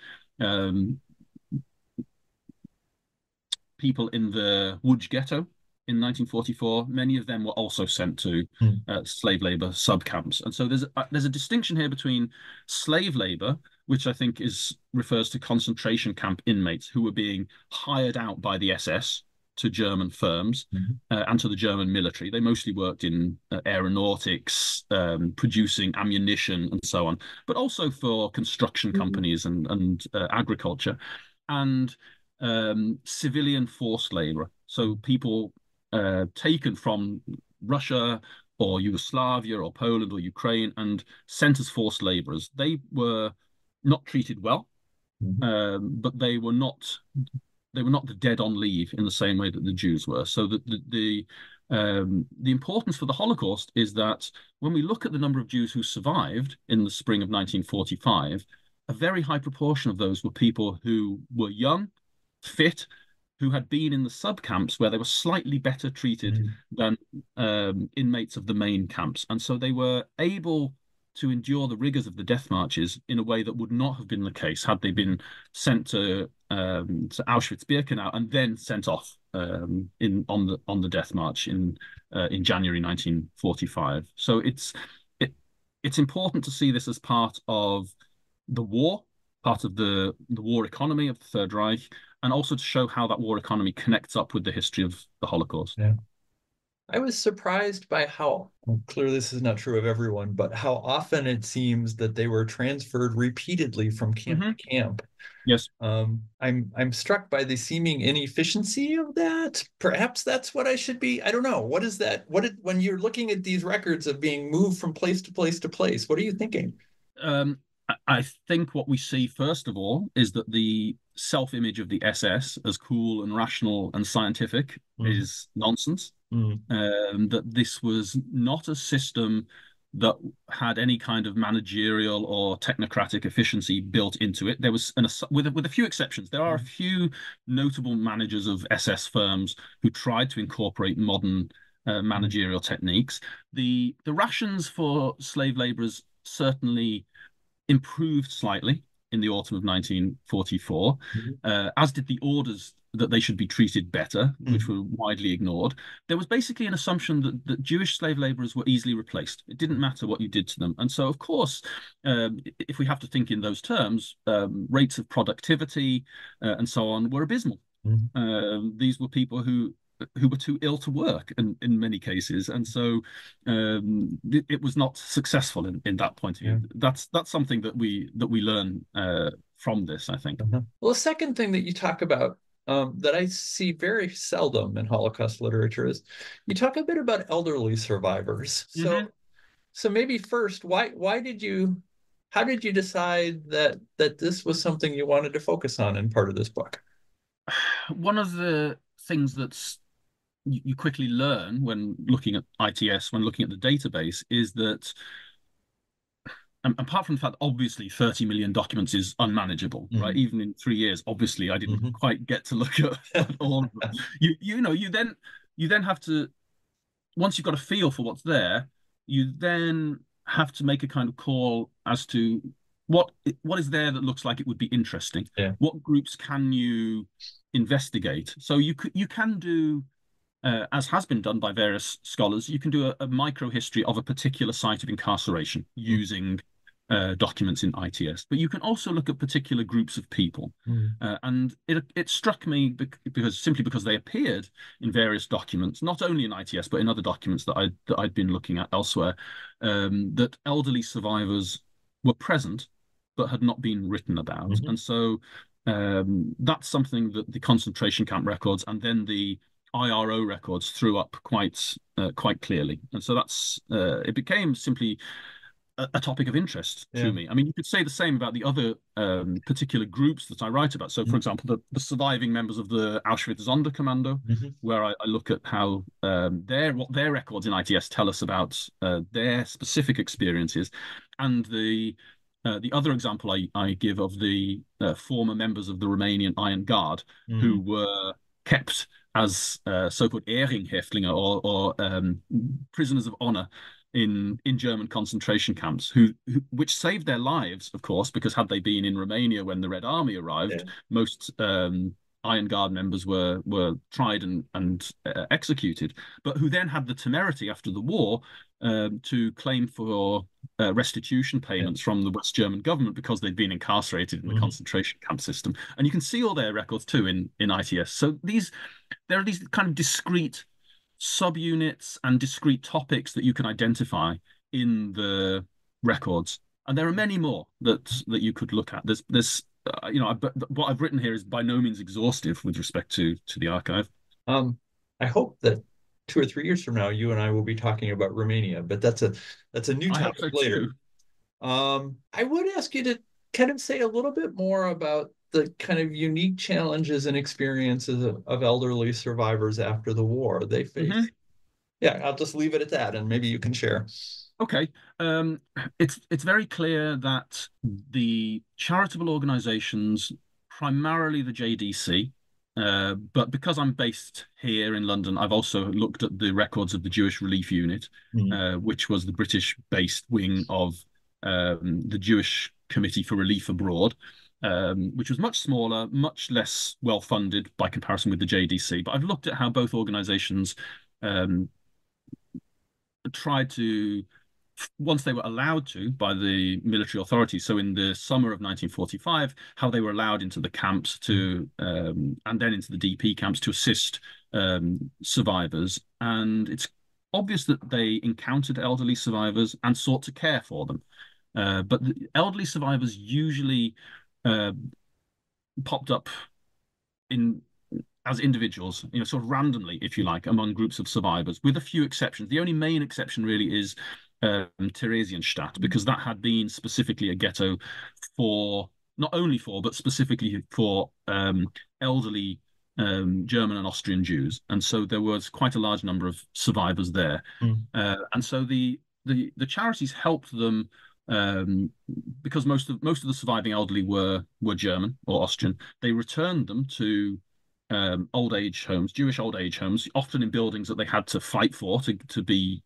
people in the Łódź ghetto in 1944, many of them were also sent to slave labor subcamps. And so there's a distinction here between slave labor, which I think refers to concentration camp inmates who were being hired out by the SS to German firms and to the German military. They mostly worked in aeronautics, producing ammunition and so on, but also for construction companies and agriculture, and civilian forced labor. So people taken from Russia or Yugoslavia or Poland or Ukraine and sent as forced laborers. They were not treated well, but they were not the dead on leave in the same way that the Jews were. So the importance for the Holocaust is that when we look at the number of Jews who survived in the spring of 1945, a very high proportion of those were people who were young, fit, who had been in the subcamps where they were slightly better treated than inmates of the main camps. And so they were able to endure the rigors of the death marches in a way that would not have been the case had they been sent to Auschwitz-Birkenau and then sent off on the death march in January 1945. So it's important to see this as part of the war, part of the war economy of the Third Reich, and also to show how that war economy connects up with the history of the Holocaust. Yeah. I was surprised by how, clearly this is not true of everyone, but how often it seems that they were transferred repeatedly from camp to camp. Yes. I'm struck by the seeming inefficiency of that. Perhaps that's what I should be. I don't know. What is that? When you're looking at these records of being moved from place to place to place, what are you thinking? I think what we see, first of all, is that the self-image of the SS as cool and rational and scientific is nonsense. That this was not a system that had any kind of managerial or technocratic efficiency built into it. There was, with a few exceptions, there are a few notable managers of SS firms who tried to incorporate modern managerial techniques. The rations for slave laborers certainly improved slightly in the autumn of 1944, as did the orders that they should be treated better, which were widely ignored. There was basically an assumption that Jewish slave laborers were easily replaced. It didn't matter what you did to them. And so, of course, if we have to think in those terms, rates of productivity and so on were abysmal. These were people who were too ill to work in many cases, and so it was not successful in that point of view. That's something that we learn from this, I think. Well, the second thing that you talk about that I see very seldom in Holocaust literature is you talk a bit about elderly survivors. So maybe first, how did you decide that this was something you wanted to focus on in part of this book? One of the things that's you quickly learn when looking at ITS, when looking at the database, is that apart from the fact, obviously, 30 million documents is unmanageable, right? Even in 3 years, obviously, I didn't quite get to look at all of them. You then have to, once you've got a feel for what's there, you then have to make a kind of call as to what is there that looks like it would be interesting. What groups can you investigate? So you can do, as has been done by various scholars, you can do a micro-history of a particular site of incarceration using documents in ITS. But you can also look at particular groups of people. And it struck me because they appeared in various documents, not only in ITS, but in other documents that I'd been looking at elsewhere, that elderly survivors were present, but had not been written about. And so that's something that the concentration camp records and then the IRO records threw up quite clearly. And so it became simply a topic of interest to me. I mean, you could say the same about the other particular groups that I write about. So, for example, the surviving members of the Auschwitz Sonderkommando, where I look at how what their records in ITS tell us about their specific experiences, and the other example I give of the former members of the Romanian Iron Guard who were kept as so-called Ehrenhäftlinge or prisoners of honor in German concentration camps, which saved their lives, of course, because had they been in Romania when the Red Army arrived, most Iron Guard members were tried and executed, but who then had the temerity after the war to claim for restitution payments from the West German government because they'd been incarcerated in the concentration camp system. And you can see all their records too in ITS. So there are these kind of discrete subunits and discrete topics that you can identify in the records, and there are many more that you could look at. There's what I've written here is by no means exhaustive with respect to the archive. I hope that 2 or 3 years from now, you and I will be talking about Romania, but that's a new topic later. I would ask you to kind of say a little bit more about the kind of unique challenges and experiences of elderly survivors after the war they face. Yeah, I'll just leave it at that, and maybe you can share. Okay. It's very clear that the charitable organizations, primarily the JDC, but because I'm based here in London, I've also looked at the records of the Jewish Relief Unit, which was the British-based wing of the Jewish Committee for Relief Abroad, which was much smaller, much less well-funded by comparison with the JDC. But I've looked at how both organizations tried to, once they were allowed to by the military authorities, so in the summer of 1945, how they were allowed into the camps to, and then into the DP camps to assist survivors. And it's obvious that they encountered elderly survivors and sought to care for them. But the elderly survivors usually popped up as individuals, sort of randomly, if you like, among groups of survivors, with a few exceptions. The only main exception really is Theresienstadt, because that had been specifically a ghetto for, not only for, but specifically for elderly German and Austrian Jews. And so there was quite a large number of survivors there. And so the charities helped them because most of the surviving elderly were German or Austrian. They returned them to old age homes, Jewish old age homes, often in buildings that they had to fight for to be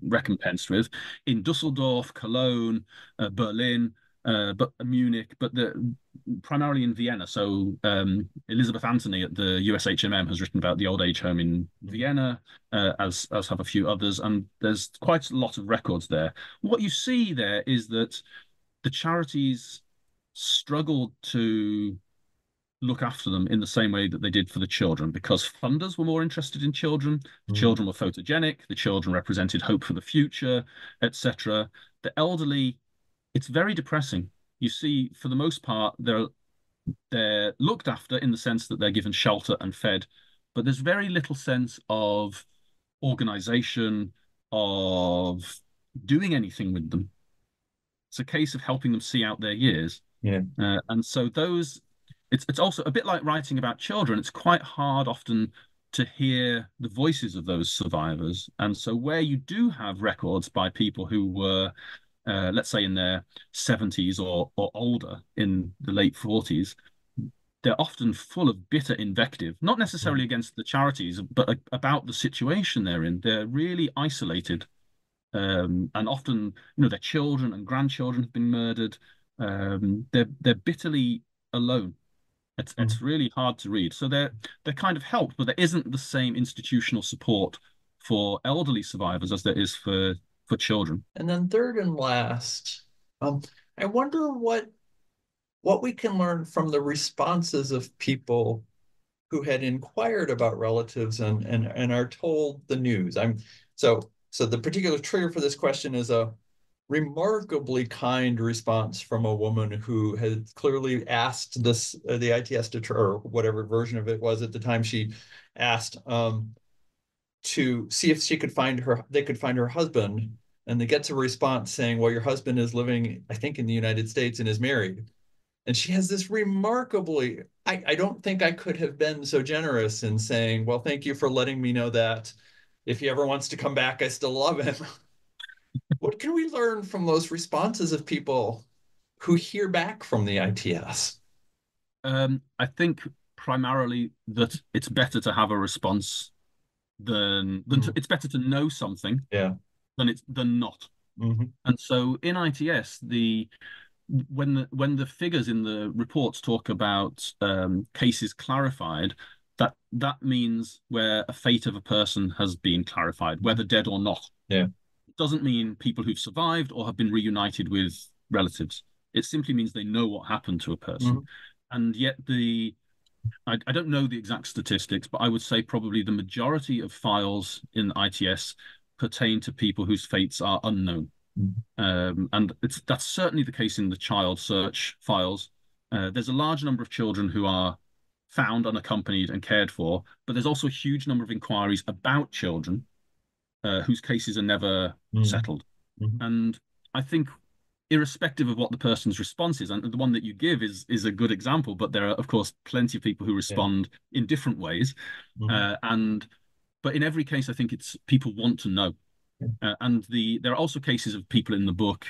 recompensed with, in Dusseldorf, Cologne, Berlin, but Munich, but primarily in Vienna. So Elizabeth Anthony at the USHMM has written about the old age home in Vienna, as have a few others, and there's quite a lot of records there. What you see there is that the charities struggled to look after them in the same way that they did for the children, because funders were more interested in children. The children were photogenic. The children represented hope for the future, etc. The elderly, it's very depressing. You see, for the most part, they're looked after in the sense that they're given shelter and fed, but there's very little sense of organization, of doing anything with them. It's a case of helping them see out their years. And so it's also a bit like writing about children. It's quite hard often to hear the voices of those survivors. And so where you do have records by people who were, let's say, in their 70s or older, in the late 40s, they're often full of bitter invective, not necessarily against the charities, but about the situation they're in. They're really isolated. And often, their children and grandchildren have been murdered. They're bitterly alone. It's really hard to read. So they're kind of helped, but there isn't the same institutional support for elderly survivors as there is for children. And then third and last, I wonder what we can learn from the responses of people who had inquired about relatives and are told the news. So the particular trigger for this question is a remarkably kind response from a woman who had clearly asked the ITS or whatever version of it was at the time. She asked to see if they could find her husband and they get a response saying, well, your husband is living, I think, in the United States and is married. And she has this remarkably, I don't think I could have been so generous in saying, well, thank you for letting me know that. If he ever wants to come back, I still love him. What can we learn from those responses of people who hear back from the ITS? I think primarily that it's better to have a response it's better to know something Yeah. than not. Mm-hmm. And so in ITS, when the figures in the reports talk about cases clarified, that means where a fate of a person has been clarified, whether dead or not. Yeah. It doesn't mean people who've survived or have been reunited with relatives. It simply means they know what happened to a person. Mm-hmm. And yet I don't know the exact statistics, but I would say probably the majority of files in ITS pertain to people whose fates are unknown. And that's certainly the case in the child search files. There's a large number of children who are found unaccompanied and cared for, but there's also a huge number of inquiries about children whose cases are never settled. Mm-hmm. And I think, irrespective of what the person's response is, and the one that you give is a good example, but there are, of course, plenty of people who respond in different ways. But in every case, I think it's people want to know. And there are also cases of people in the book.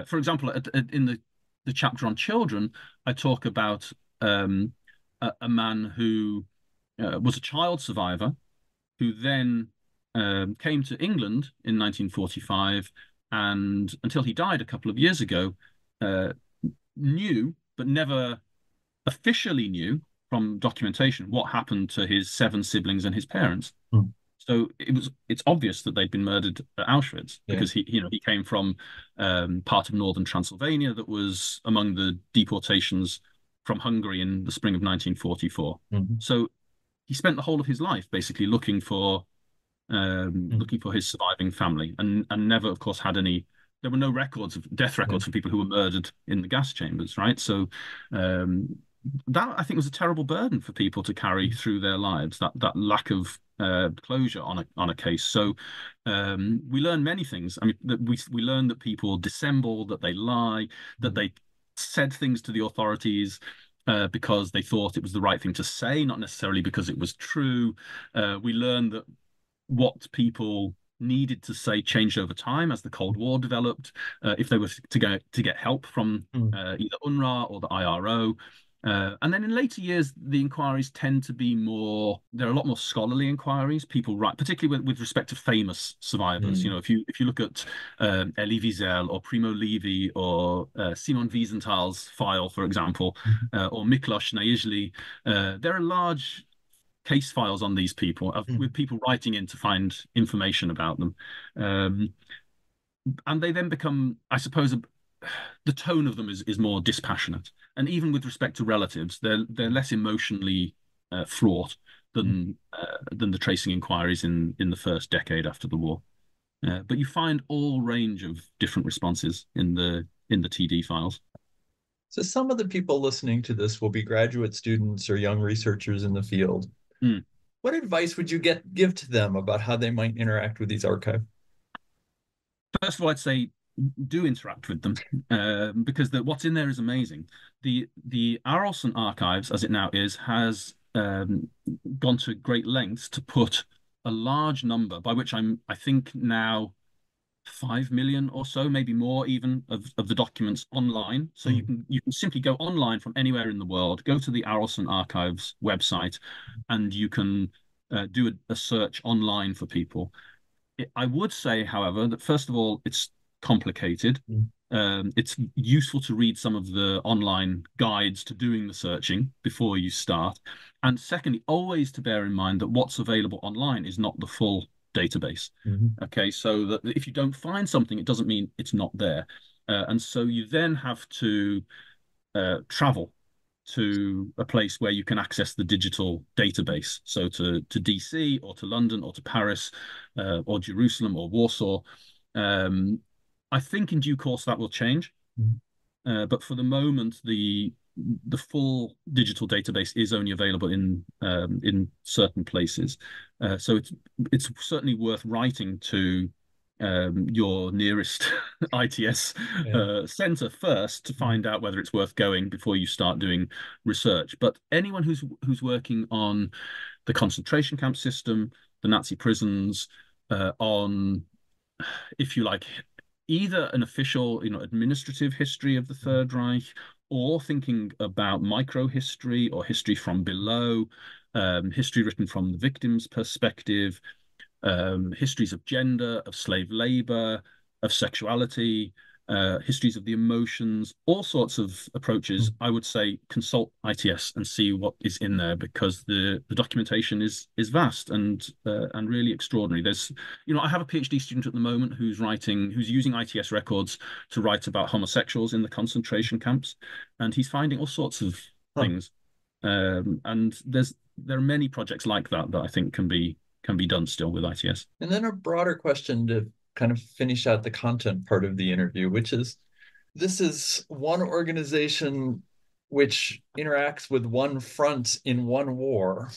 For example, in the chapter on children, I talk about a man who was a child survivor who then came to England in 1945, and until he died a couple of years ago, knew but never officially knew from documentation what happened to his 7 siblings and his parents. So it's obvious that they'd been murdered at Auschwitz because he came from part of northern Transylvania that was among the deportations from Hungary in the spring of 1944. So he spent the whole of his life basically looking for his surviving family, and never, of course, had any. There were no death records for people who were murdered in the gas chambers, right? So that, I think, was a terrible burden for people to carry through their lives. That lack of closure on a case. So we learn many things. I mean, we learn that people dissemble, that they lie, that they said things to the authorities because they thought it was the right thing to say, not necessarily because it was true. We learn that what people needed to say changed over time as the Cold War developed. If they were to get help from either UNRWA or the IRO. And then in later years, the inquiries tend to be there are a lot more scholarly inquiries. People write, particularly with respect to famous survivors. You know, if you look at Elie Wiesel or Primo Levi or Simon Wiesenthal's file, for example, or Miklos Naizhly, there are large case files on these people with people writing in to find information about them. And they then become, I suppose, the tone of them is more dispassionate. And even with respect to relatives, they're less emotionally fraught than the tracing inquiries in the first decade after the war. But you find all range of different responses in the TD files. So some of the people listening to this will be graduate students or young researchers in the field. What advice would you give to them about how they might interact with these archives? First of all, I'd say do interact with them because what's in there is amazing. The Arolsen archives, as it now is, has gone to great lengths to put a large number, by which I think now 5 million or so, maybe more even, of the documents online. So you can simply go online from anywhere in the world, go to the Arolsen Archives website, and you can do a search online for people. I would say, however, that first of all, it's complicated. It's useful to read some of the online guides to doing the searching before you start. And secondly, always to bear in mind that what's available online is not the full database. Okay, so that if you don't find something, it doesn't mean it's not there. And so you then have to travel to a place where you can access the digital database. So to DC or to London or to Paris or Jerusalem or Warsaw. I think in due course that will change. But for the moment, the full digital database is only available in certain places. So it's certainly worth writing to your nearest ITS center first to find out whether it's worth going before you start doing research. But anyone who's working on the concentration camp system, the Nazi prisons, on, if you like, either an official, administrative history of the Third Reich, or thinking about microhistory or history from below, history written from the victim's perspective, histories of gender, of slave labor, of sexuality, histories of the emotions, all sorts of approaches. I would say consult ITS and see what is in there, because the documentation is vast and really extraordinary. There's, I have a PhD student at the moment who's using ITS records to write about homosexuals in the concentration camps, and he's finding all sorts of things. And there are many projects like that I think can be done still with ITS. And then a broader question to kind of finish out the content part of the interview, which is, this is one organization which interacts with one front in one war.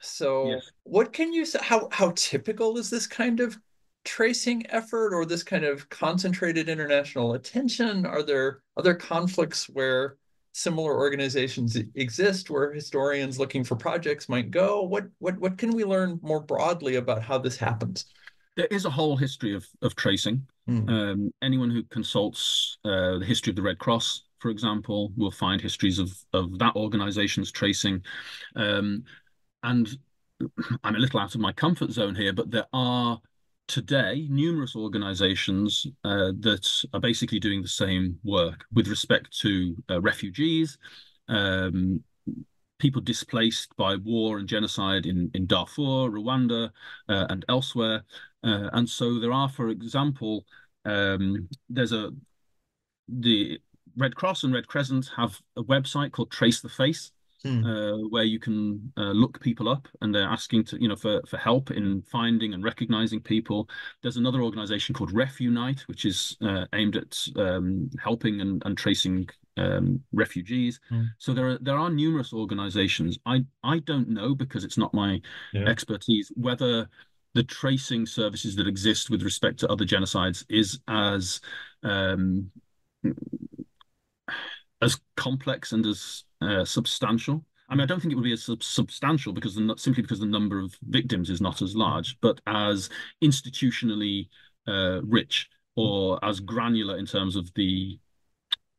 So yes. What can you say, how typical is this kind of tracing effort, or this kind of concentrated international attention? Are there other conflicts where similar organizations exist, where historians looking for projects might go? What can we learn more broadly about how this happens? There is a whole history of tracing. Anyone who consults the history of the Red Cross, for example, will find histories of that organization's tracing. And I'm a little out of my comfort zone here, but there are today numerous organizations that are basically doing the same work with respect to refugees, people displaced by war and genocide in Darfur, Rwanda, and elsewhere. And so there are, for example, the Red Cross and Red Crescent have a website called Trace the Face, where you can look people up, and they're asking for help in finding and recognizing people. There's another organization called RefUnite, which is aimed at helping and tracing refugees. So there are numerous organizations. I don't know, because it's not my expertise, whether the tracing services that exist with respect to other genocides is as complex and as substantial. I mean, I don't think it would be as substantial simply because the number of victims is not as large, but as institutionally rich, or as granular in terms of the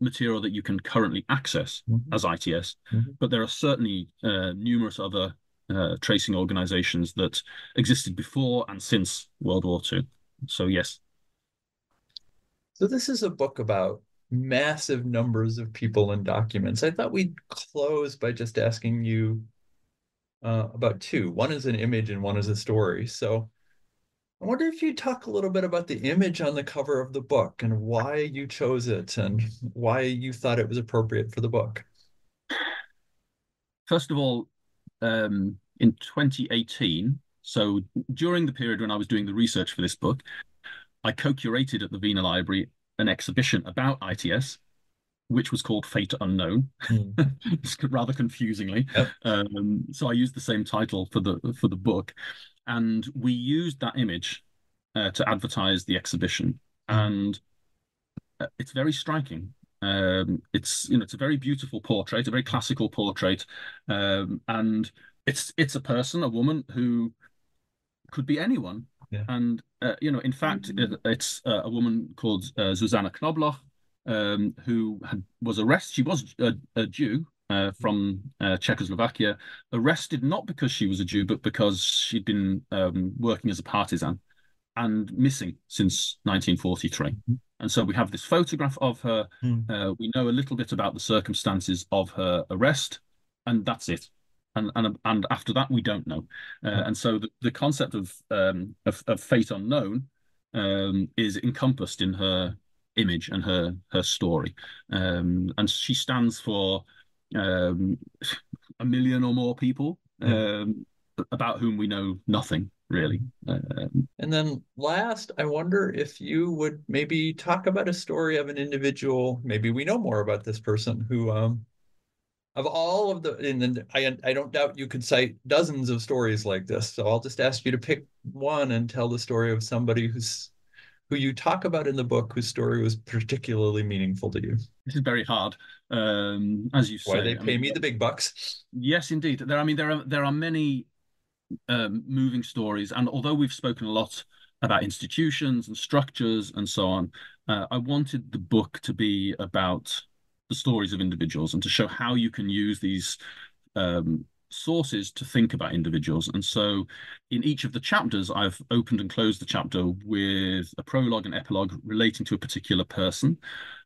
material that you can currently access as ITS. But there are certainly numerous other tracing organizations that existed before and since World War II. So yes. So this is a book about massive numbers of people and documents. I thought we'd close by just asking you about two. One is an image and one is a story. So I wonder if you'd talk a little bit about the image on the cover of the book and why you chose it and why you thought it was appropriate for the book. First of all, in 2018, so during the period when I was doing the research for this book, I co-curated at the Wiener Library an exhibition about ITS, which was called Fate Unknown, rather confusingly. Yep. So I used the same title for the book, and we used that image to advertise the exhibition, and it's very striking. It's a very beautiful portrait, a very classical portrait, and it's a person, a woman who could be anyone. Yeah. And in fact, it's a woman called Susanna Knobloch, who was arrested. She was a Jew from Czechoslovakia, arrested not because she was a Jew, but because she'd been working as a partisan and missing since 1943. And so we have this photograph of her. We know a little bit about the circumstances of her arrest, and that's it. And after that, we don't know. And so the concept of fate unknown is encompassed in her image and her story. And she stands for 1 million or more people about whom we know nothing, really. And then last, I wonder if you would maybe talk about a story of an individual. Maybe we know more about this person who of all of the, and I don't doubt you could cite dozens of stories like this. So I'll just ask you to pick one and tell the story of somebody who's who you talk about in the book whose story was particularly meaningful to you? This is very hard, as you say. Why they pay me the big bucks. Yes, indeed. There are many moving stories, and although we've spoken a lot about institutions and structures and so on, I wanted the book to be about the stories of individuals and to show how you can use these sources to think about individuals. And so in each of the chapters, I've opened and closed the chapter with a prologue and epilogue relating to a particular person.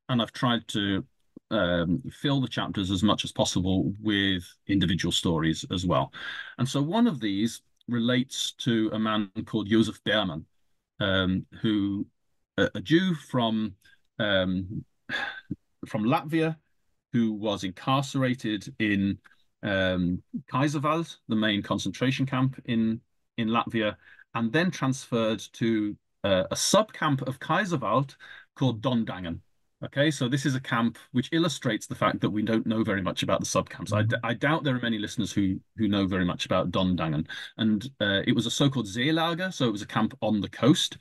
And I've tried to fill the chapters as much as possible with individual stories as well. And so one of these relates to a man called Josef Beermann, who a Jew from Latvia, who was incarcerated in Kaiserwald, the main concentration camp in Latvia, and then transferred to a subcamp of Kaiserwald called Dondangen. Okay, so this is a camp which illustrates the fact that we don't know very much about the subcamps. I doubt there are many listeners who know very much about Dondangen. And it was a so-called Seelager, so it was a camp on the coast,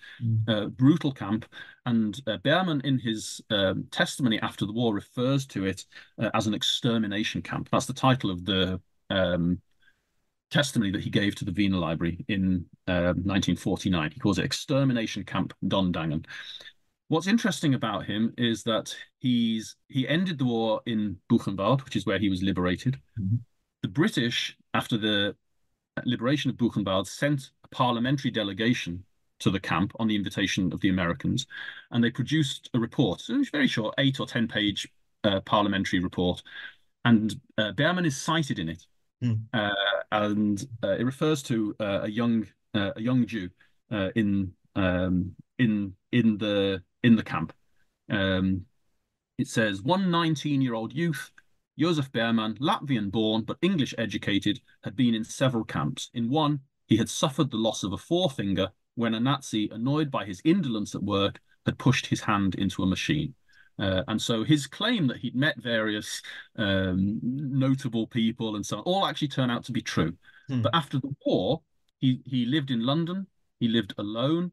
brutal camp. And Beermann, in his testimony after the war, refers to it as an extermination camp. That's the title of the testimony that he gave to the Wiener Library in 1949. He calls it Extermination Camp Dondangen. What's interesting about him is that he ended the war in Buchenwald, which is where he was liberated. Mm-hmm. The British, after the liberation of Buchenwald, sent a parliamentary delegation to the camp on the invitation of the Americans, and they produced a report. So it was very short, 8 or 10 page parliamentary report, and Beermann is cited in it, and it refers to a young Jew in the camp. It says, one 19-year-old youth, Josef Beermann, Latvian born but English educated, had been in several camps. In one, he had suffered the loss of a forefinger when a Nazi, annoyed by his indolence at work, had pushed his hand into a machine. And so his claim that he'd met various notable people and so on all actually turn out to be true. But after the war, he lived in London. He lived alone.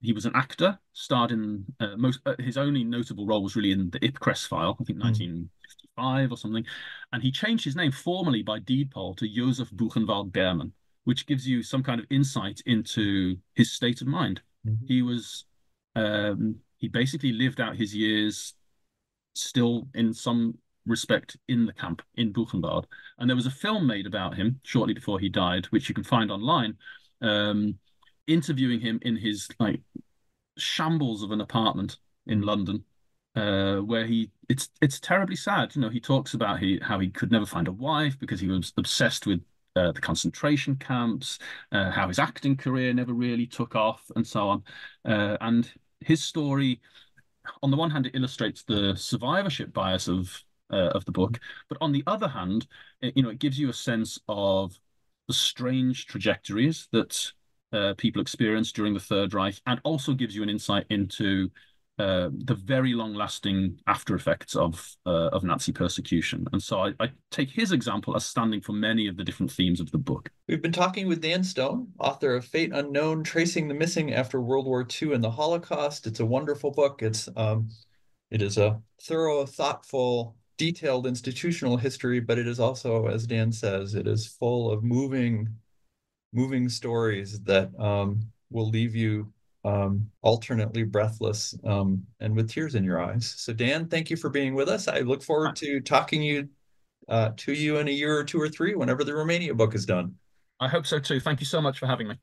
He was an actor, starred in his only notable role was really in the Ipcress file, I think 1955 or something. And he changed his name formally by deed poll to Josef Buchenwald Beermann, which gives you some kind of insight into his state of mind. He was, he basically lived out his years still in some respect in the camp in Buchenwald. And there was a film made about him shortly before he died, which you can find online, interviewing him in his shambles of an apartment in London, where it's terribly sad. He talks about how he could never find a wife because he was obsessed with the concentration camps, how his acting career never really took off, and so on. And his story, on the one hand, it illustrates the survivorship bias of the book, but on the other hand, it gives you a sense of the strange trajectories that people experienced during the Third Reich, and also gives you an insight into the very long-lasting after effects of Nazi persecution. And so I take his example as standing for many of the different themes of the book. We've been talking with Dan Stone, author of Fate Unknown, Tracing the Missing After World War II and the Holocaust. It's a wonderful book. It is a thorough, thoughtful, detailed institutional history, but it is also, as Dan says, it is full of moving stories that will leave you alternately breathless and with tears in your eyes. So Dan, thank you for being with us. I look forward to talking to you in a year or two or three, whenever the Romania book is done. I hope so too. Thank you so much for having me.